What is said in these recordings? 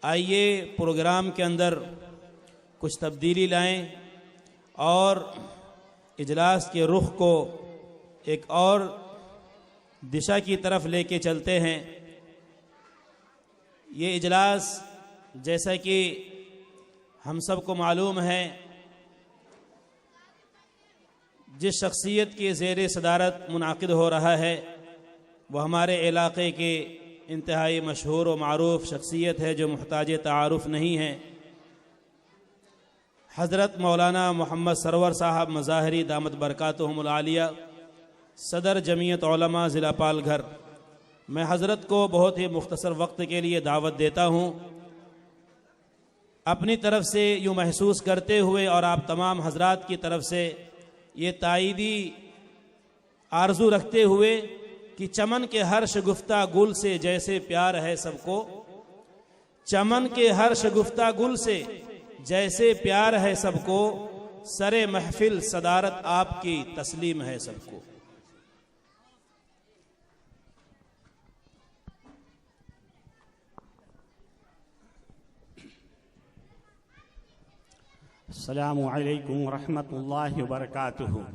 आइए प्रोग्राम के अंदर कुछ तब्दीली लाएं और इजलास के रुख को एक और दिशा की तरफ लेके चलते हैं। ये इजलास जैसा कि हम सबको मालूम है, जिस शख्सियत की ज़ेर सदारत मुनाकिद हो रहा है वह हमारे इलाक़े के इंतहाई मशहूर व मारूफ शख्सियत है जो मुहताज तारुफ नहीं है। हज़रत मौलाना मोहम्मद सरवर साहब मज़ाहरी दामत बरकातुहुमुल आलिया, सदर जमीयत उलमा ज़िला पालघर। मैं हज़रत को बहुत ही मुख्तसर वक्त के लिए दावत देता हूँ, अपनी तरफ से यूँ महसूस करते हुए और आप तमाम हजरात की तरफ से ये ताईदी आरजू रखते हुए कि चमन के हर शगुफ्ता गुल से जैसे प्यार है सबको, चमन के हर शगुफ्ता गुल से जैसे प्यार है सबको, सरे महफिल सदारत आपकी तस्लीम है सबको। अस्सलामु अलैकुम व रहमतुल्लाहि व बरकातुहू।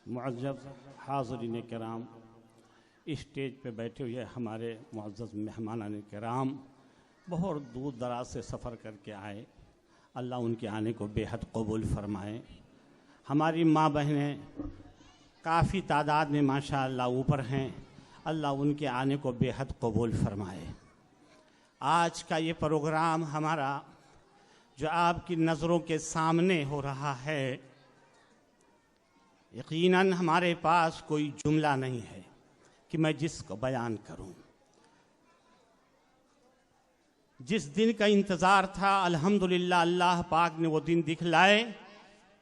मुअज़्ज़ज़ हाज़रीन किराम, स्टेज पे बैठे हुए हमारे मुअज़्ज़ज़ मेहमानान किराम, बहुत दूर दराज से सफ़र करके आए, अल्लाह उनके आने को बेहद कबूल फरमाए। हमारी माँ बहनें काफ़ी तादाद में माशाअल्लाह ऊपर हैं, अल्लाह उनके आने को बेहद कबूल फरमाए। आज का ये प्रोग्राम हमारा जो आपकी नज़रों के सामने हो रहा है, यकीनन हमारे पास कोई जुमला नहीं है कि मैं जिसको बयान करूं। जिस दिन का इंतज़ार था, अल्हम्दुलिल्लाह अल्लाह पाक ने वो दिन दिखलाए।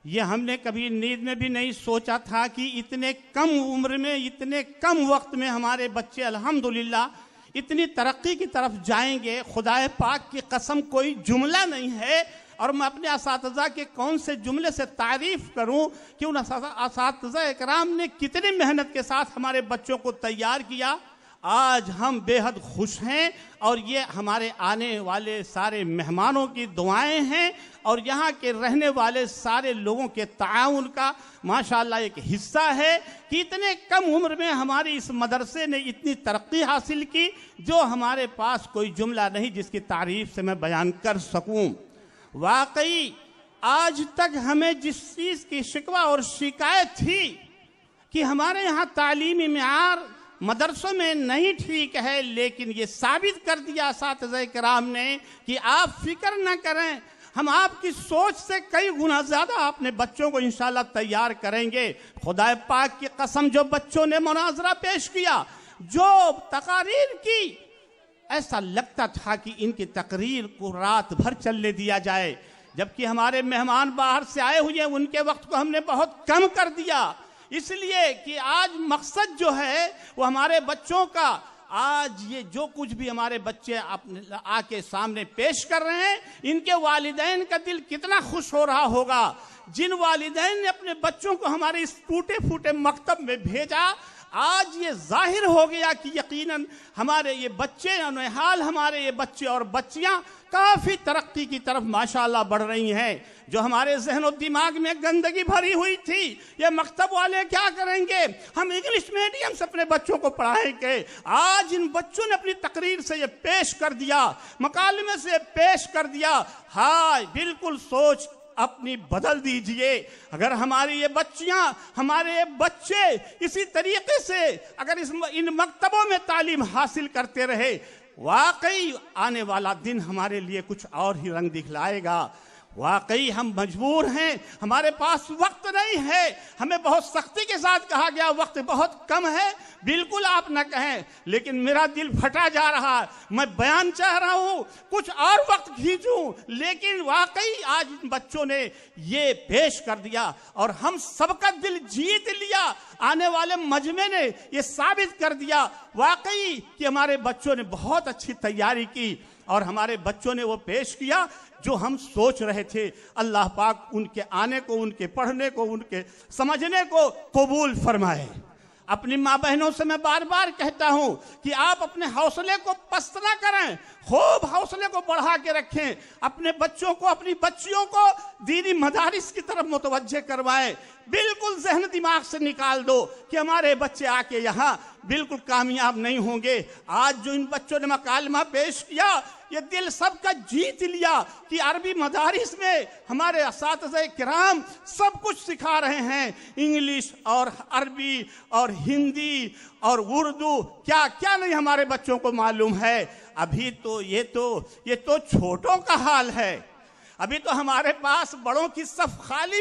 ये हमने कभी नींद में भी नहीं सोचा था कि इतने कम उम्र में, इतने कम वक्त में हमारे बच्चे अल्हम्दुलिल्लाह इतनी तरक्की की तरफ जाएंगे। खुदाए पाक की कसम कोई जुमला नहीं है। और मैं अपने असातिज़ा के कौन से जुमले से तारीफ़ करूं कि उन असातिज़ा इकराम ने कितनी मेहनत के साथ हमारे बच्चों को तैयार किया। आज हम बेहद खुश हैं और ये हमारे आने वाले सारे मेहमानों की दुआएं हैं और यहाँ के रहने वाले सारे लोगों के ताउन का माशाअल्लाह एक हिस्सा है कि इतने कम उम्र में हमारी इस मदरसे ने इतनी तरक्की हासिल की, जो हमारे पास कोई जुमला नहीं जिसकी तारीफ से मैं बयान कर सकूं। वाकई आज तक हमें जिस चीज़ की शिकवा और शिकायत थी कि हमारे यहाँ तालीमी मेआर मदरसों में नहीं ठीक है, लेकिन ये साबित कर दिया असातिज़ा किराम ने कि आप फिक्र न करें, हम आपकी सोच से कई गुना ज़्यादा अपने बच्चों को इंशाल्लाह तैयार करेंगे। खुदा पाक की कसम, जो बच्चों ने मुनाजरा पेश किया, जो तकारीर की, ऐसा लगता था कि इनकी तकरीर को रात भर चलने दिया जाए। जबकि हमारे मेहमान बाहर से आए हुए हैं, उनके वक्त को हमने बहुत कम कर दिया, इसलिए कि आज मकसद जो है वो हमारे बच्चों का, आज ये जो कुछ भी हमारे बच्चे आके सामने पेश कर रहे हैं, इनके वालिदैन का दिल कितना खुश हो रहा होगा। जिन वालिदैन ने अपने बच्चों को हमारे इस टूटे फूटे मकतब में भेजा, आज ये जाहिर हो गया कि यकीनन हमारे ये बच्चे, हाल हमारे ये बच्चे और बच्चियां काफ़ी तरक्की की तरफ माशाअल्लाह बढ़ रही हैं। जो हमारे जहन और दिमाग में गंदगी भरी हुई थी, ये मकतब वाले क्या करेंगे, हम इंग्लिश मीडियम से अपने बच्चों को पढ़ाएंगे, आज इन बच्चों ने अपनी तकरीर से ये पेश कर दिया, मकालमे से पेश कर दिया। हाँ, बिल्कुल सोच अपनी बदल दीजिए। अगर हमारी ये बच्चियां, हमारे ये बच्चे इसी तरीके से अगर इन मकतबों में तालीम हासिल करते रहे, वाकई आने वाला दिन हमारे लिए कुछ और ही रंग दिखलाएगा। वाकई हम मजबूर हैं, हमारे पास वक्त नहीं है। हमें बहुत सख्ती के साथ कहा गया वक्त बहुत कम है, बिल्कुल आप न कहें, लेकिन मेरा दिल फटा जा रहा है। मैं बयान चाह रहा हूँ कुछ और वक्त खींचूं, लेकिन वाकई आज इन बच्चों ने ये पेश कर दिया और हम सबका दिल जीत लिया। आने वाले मजमे ने ये साबित कर दिया वाकई कि हमारे बच्चों ने बहुत अच्छी तैयारी की और हमारे बच्चों ने वो पेश किया जो हम सोच रहे थे। अल्लाह पाक उनके आने को, उनके पढ़ने को, उनके समझने को कबूल फरमाए। अपनी माँ बहनों से मैं बार बार कहता हूं कि आप अपने हौसले को पस्त ना करें, खूब हौसले को बढ़ा के रखें। अपने बच्चों को, अपनी बच्चियों को दीनी मदारिस की तरफ मुतवज्जे करवाएं। बिल्कुल जहन दिमाग से निकाल दो कि हमारे बच्चे आके यहाँ बिल्कुल कामयाब नहीं होंगे। आज जो इन बच्चों ने मकालमा पेश किया, ये दिल सबका जीत लिया कि अरबी मदारिस में हमारे असातिज़े किराम सब कुछ सिखा रहे हैं। इंग्लिश और अरबी और हिंदी और उर्दू, क्या क्या नहीं हमारे बच्चों को मालूम है। अभी तो ये तो छोटों का हाल है। अभी तो हमारे पास बड़ों की सफ खाली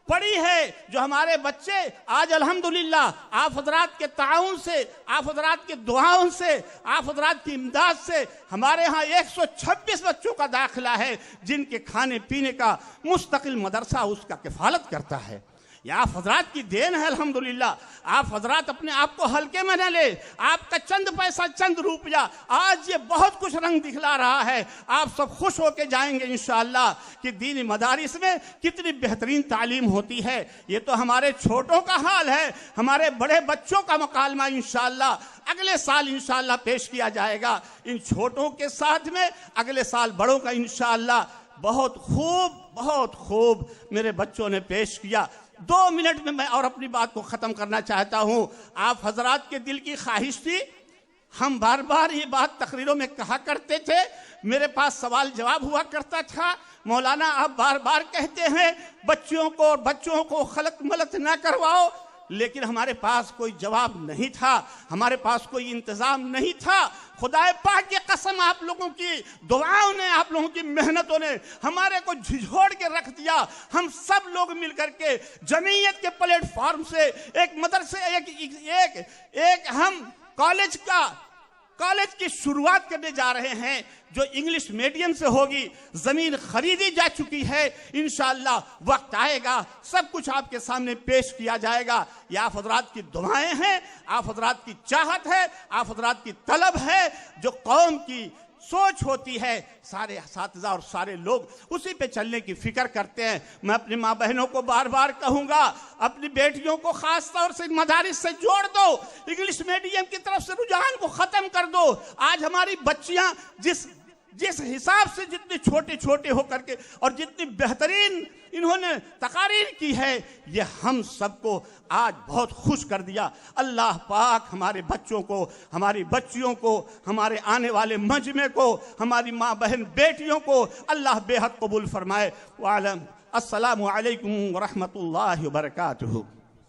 पड़ी है। जो हमारे बच्चे आज अल्हम्दुलिल्लाह आप हजरात के ताउन से, आप हजरात के दुआओं से, आप हजरात की इमदाद से हमारे यहाँ 126 बच्चों का दाखिला है, जिनके खाने पीने का मुस्तकिल मदरसा उसका किफालत करता है। ये आप हजरात की देन है अल्हम्दुलिल्लाह। आप हजरात अपने आप को हल्के में न ले। आपका चंद पैसा, चंद रुपया आज ये बहुत कुछ रंग दिखला रहा है। आप सब खुश होके जाएंगे इंशाअल्लाह कि दीनी मदारिस में कितनी बेहतरीन तालीम होती है। ये तो हमारे छोटों का हाल है। हमारे बड़े बच्चों का मकालमा इंशाअल्लाह अगले साल इंशाअल्लाह पेश किया जाएगा। इन छोटों के साथ में अगले साल बड़ों का इंशाअल्लाह बहुत खूब मेरे बच्चों ने पेश किया। 2 मिनट में मैं और अपनी बात को ख़त्म करना चाहता हूँ। आप हजरात के दिल की ख्वाहिश थी, हम बार बार ये बात तकरीरों में कहा करते थे, मेरे पास सवाल जवाब हुआ करता था। मौलाना आप बार बार कहते हैं बच्चों को खलत मलत ना करवाओ, लेकिन हमारे पास कोई जवाब नहीं था, हमारे पास कोई इंतज़ाम नहीं था। खुदाए पाक की कसम, आप लोगों की दुआओं ने, आप लोगों की मेहनतों ने हमारे को झिझोड़ के रख दिया। हम सब लोग मिलकर के जमीयत के प्लेटफॉर्म से एक मदरसे, एक हम कॉलेज की शुरुआत करने जा रहे हैं जो इंग्लिश मीडियम से होगी। जमीन खरीदी जा चुकी है, इंशाअल्लाह वक्त आएगा सब कुछ आपके सामने पेश किया जाएगा। ये आप हजरात की दुआएं हैं, आप हजरात की चाहत है, आप हजरात की तलब है। जो कौम की सोच होती है, सारे असातिज़ा और सारे लोग उसी पे चलने की फिक्र करते हैं। मैं अपनी माँ बहनों को बार बार कहूँगा, अपनी बेटियों को खास तौर से मदारिस से जोड़ दो, इंग्लिश मीडियम की तरफ से रुझान को ख़त्म कर दो। आज हमारी बच्चियाँ जिस हिसाब से जितने छोटे छोटे होकर के और जितनी बेहतरीन इन्होंने तकारीर की है, ये हम सबको आज बहुत खुश कर दिया। अल्लाह पाक हमारे बच्चों को, हमारी बच्चियों को, हमारे आने वाले मजमे को, हमारी माँ बहन बेटियों को अल्लाह बेहद कबूल फरमाए। वालम अस्सलामु अलैकुम व रहमतुल्लाहि व बरकातुहू।